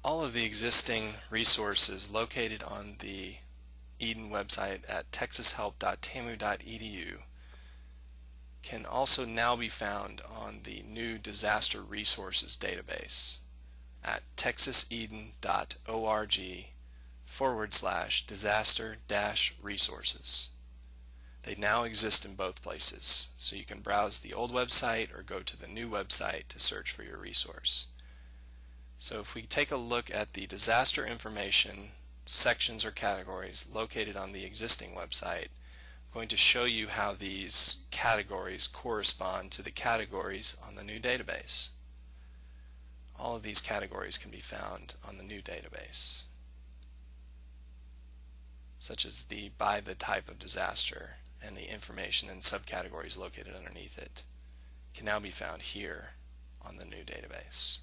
All of the existing resources located on the Eden website at texashelp.tamu.edu can also now be found on the new disaster resources database at texaseden.org/disaster-resources. They now exist in both places, so you can browse the old website or go to the new website to search for your resource. So if we take a look at the disaster information sections or categories located on the existing website, I'm going to show you how these categories correspond to the categories on the new database. All of these categories can be found on the new database, such as the by the type of disaster, and the information and subcategories located underneath it can now be found here on the new database.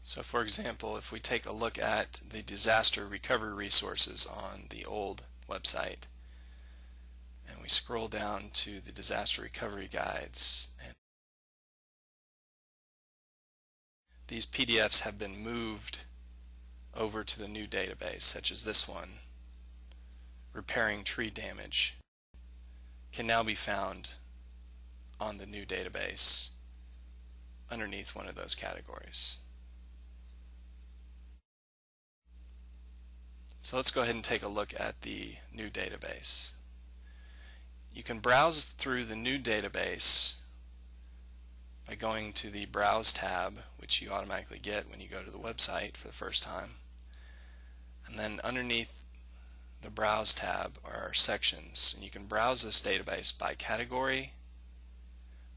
So for example, if we take a look at the disaster recovery resources on the old website, and we scroll down to the disaster recovery guides, and these PDFs have been moved over to the new database, such as this one, repairing tree damage, can now be found on the new database underneath one of those categories. So let's go ahead and take a look at the new database. You can browse through the new database by going to the Browse tab, which you automatically get when you go to the website for the first time. And then underneath the Browse tab are sections, and you can browse this database by category,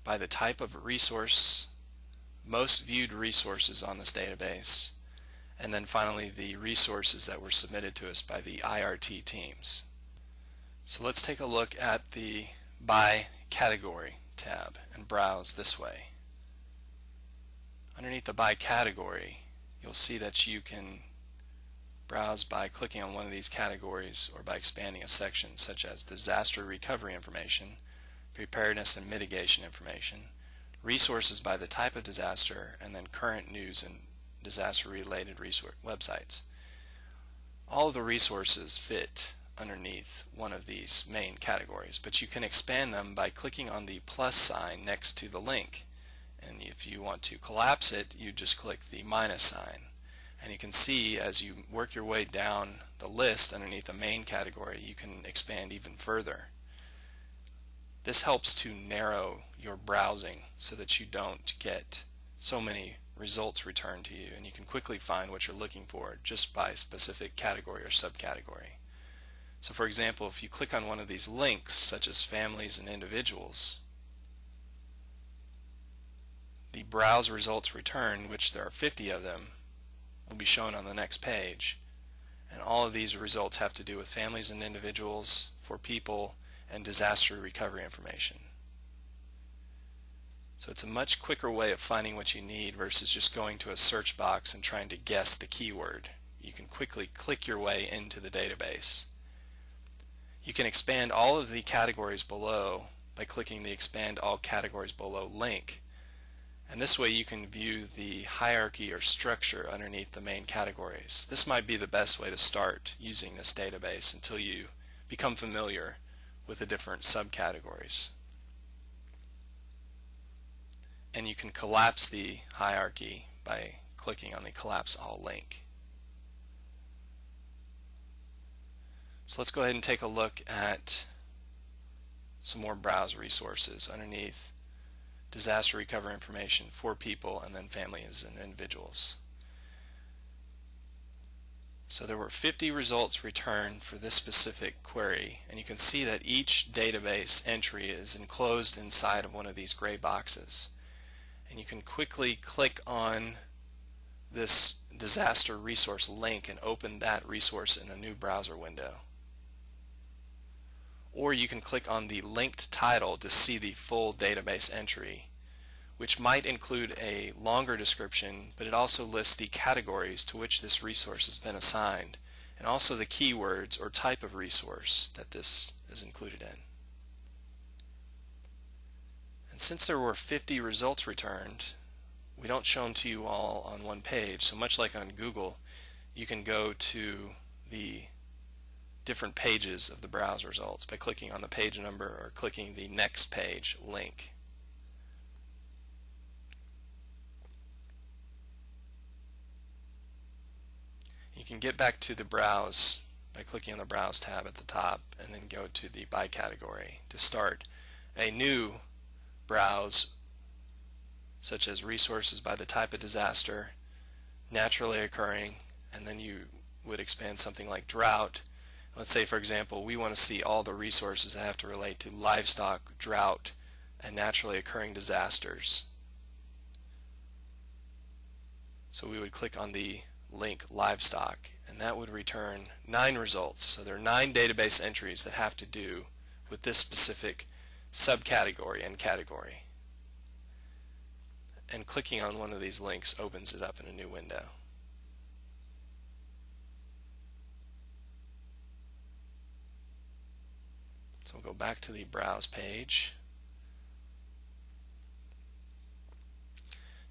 by the type of resource, most viewed resources on this database, and then finally the resources that were submitted to us by the IRT teams. So let's take a look at the By Category tab and browse this way. Underneath the By Category, you'll see that you can browse by clicking on one of these categories or by expanding a section, such as disaster recovery information, preparedness and mitigation information, resources by the type of disaster, and then current news and disaster related websites. All of the resources fit underneath one of these main categories, but you can expand them by clicking on the plus sign next to the link, and if you want to collapse it, you just click the minus sign. And you can see as you work your way down the list underneath the main category, you can expand even further. This helps to narrow your browsing so that you don't get so many results returned to you, and you can quickly find what you're looking for just by specific category or subcategory. So for example, if you click on one of these links, such as families and individuals, the browse results returned, which there are 50 of them, will be shown on the next page. And all of these results have to do with families and individuals, for people, and disaster recovery information. So it's a much quicker way of finding what you need versus just going to a search box and trying to guess the keyword. You can quickly click your way into the database. You can expand all of the categories below by clicking the Expand All Categories Below link. And this way you can view the hierarchy or structure underneath the main categories. This might be the best way to start using this database until you become familiar with the different subcategories. And you can collapse the hierarchy by clicking on the Collapse All link. So let's go ahead and take a look at some more browse resources underneath disaster recovery information for people and then families and individuals. So there were 50 results returned for this specific query, and you can see that each database entry is enclosed inside of one of these gray boxes. And you can quickly click on this disaster resource link and open that resource in a new browser window. Or you can click on the linked title to see the full database entry, which might include a longer description, but it also lists the categories to which this resource has been assigned, and also the keywords or type of resource that this is included in. And since there were 50 results returned, we don't show them to you all on one page. So much like on Google, you can go to the different pages of the browse results by clicking on the page number or clicking the next page link. You can get back to the browse by clicking on the browse tab at the top and then go to the by category to start a new browse, such as resources by the type of disaster, naturally occurring, and then you would expand something like drought. Let's say, for example, we want to see all the resources that have to relate to livestock, drought, and naturally occurring disasters. So we would click on the link livestock, and that would return 9 results. So there are 9 database entries that have to do with this specific subcategory and category. And clicking on one of these links opens it up in a new window. So we'll go back to the browse page.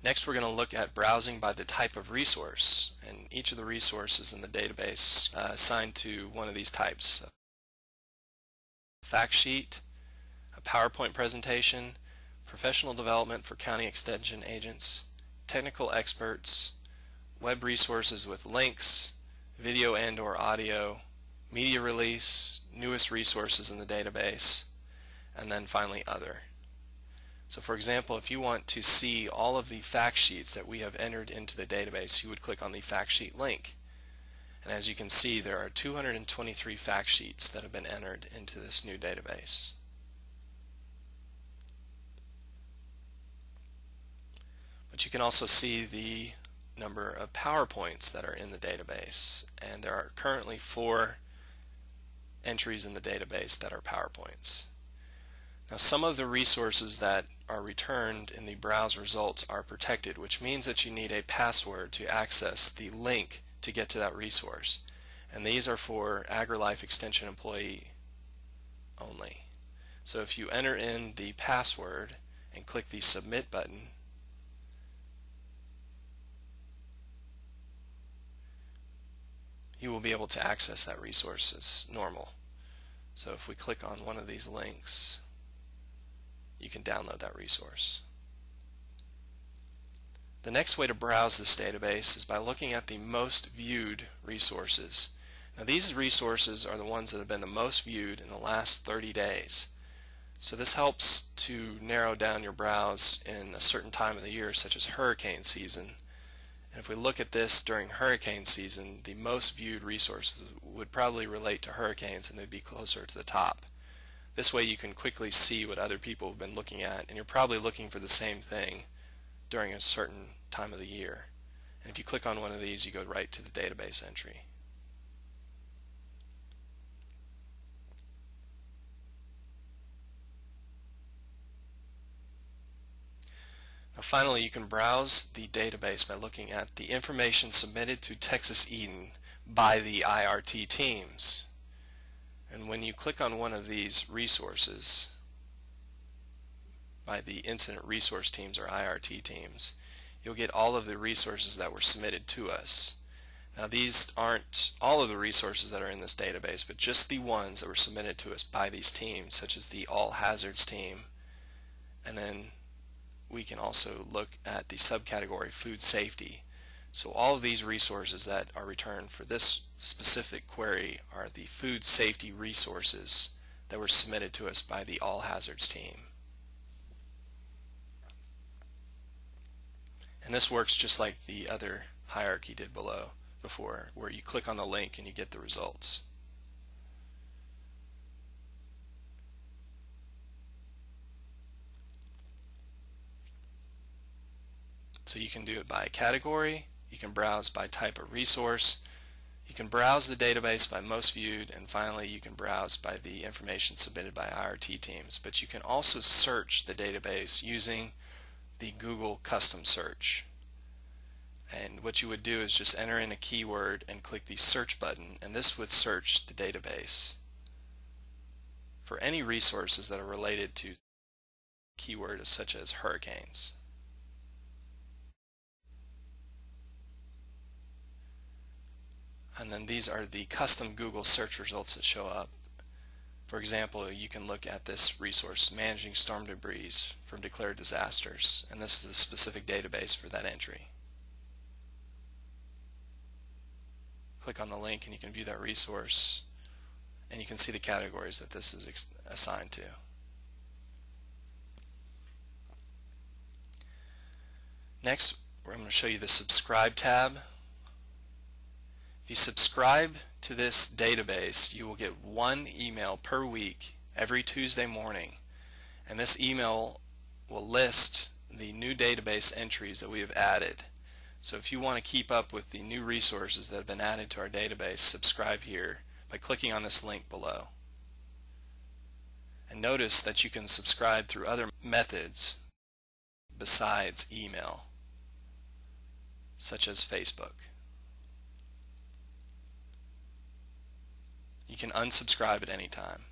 Next, we're going to look at browsing by the type of resource, and each of the resources in the database assigned to one of these types: a fact sheet, a PowerPoint presentation, professional development for county extension agents, technical experts, web resources with links, video and/or audio, media release, newest resources in the database, and then finally other. So for example, if you want to see all of the fact sheets that we have entered into the database, you would click on the fact sheet link. And as you can see, there are 223 fact sheets that have been entered into this new database. But you can also see the number of PowerPoints that are in the database, and there are currently 4 entries in the database that are PowerPoints. Now, some of the resources that are returned in the browse results are protected, which means that you need a password to access the link to get to that resource. And these are for AgriLife Extension employee only. So if you enter in the password and click the submit button, you will be able to access that resource as normal. So if we click on one of these links, you can download that resource. The next way to browse this database is by looking at the most viewed resources. Now, these resources are the ones that have been the most viewed in the last 30 days. So this helps to narrow down your browse in a certain time of the year, such as hurricane season. And if we look at this during hurricane season, the most viewed resources would probably relate to hurricanes, and they'd be closer to the top. This way you can quickly see what other people have been looking at, and you're probably looking for the same thing during a certain time of the year. And if you click on one of these, you go right to the database entry. Now finally, you can browse the database by looking at the information submitted to Texas Eden by the IRT teams. And when you click on one of these resources by the Incident Resource Teams or IRT teams, you'll get all of the resources that were submitted to us. Now, these aren't all of the resources that are in this database, but just the ones that were submitted to us by these teams, such as the All Hazards team. And then we can also look at the subcategory Food Safety. So all of these resources that are returned for this specific query are the food safety resources that were submitted to us by the All Hazards team. And this works just like the other hierarchy did before, where you click on the link and you get the results. So you can do it by category, you can browse by type of resource, you can browse the database by most viewed, and finally you can browse by the information submitted by IRT teams. But you can also search the database using the Google custom search. And what you would do is just enter in a keyword and click the search button, and this would search the database for any resources that are related to keyword such as hurricanes. And then these are the custom Google search results that show up. For example, you can look at this resource, Managing Storm Debris from Declared Disasters, and this is the specific database for that entry. Click on the link and you can view that resource, and you can see the categories that this is assigned to. Next, I'm going to show you the Subscribe tab. If you subscribe to this database, you will get one email per week every Tuesday morning, and this email will list the new database entries that we have added. So if you want to keep up with the new resources that have been added to our database, subscribe here by clicking on this link below. And notice that you can subscribe through other methods besides email, such as Facebook. You can unsubscribe at any time.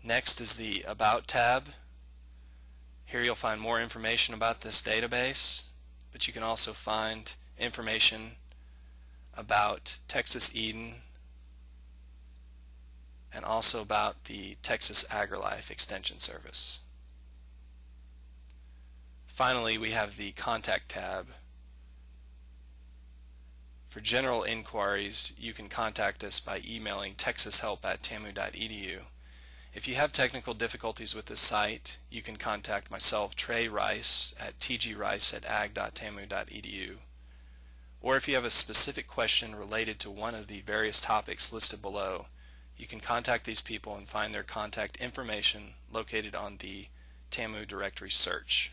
Next is the About tab. Here you'll find more information about this database, but you can also find information about Texas Eden and also about the Texas AgriLife Extension Service. Finally, we have the Contact tab. For general inquiries, you can contact us by emailing texashelp@tamu.edu. If you have technical difficulties with this site, you can contact myself, Trey Rice, at tgrice@ag.tamu.edu. Or if you have a specific question related to one of the various topics listed below, you can contact these people and find their contact information located on the TAMU directory search.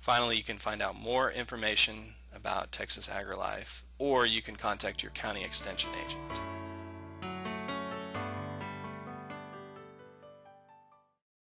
Finally, you can find out more information about Texas AgriLife, or you can contact your county extension agent.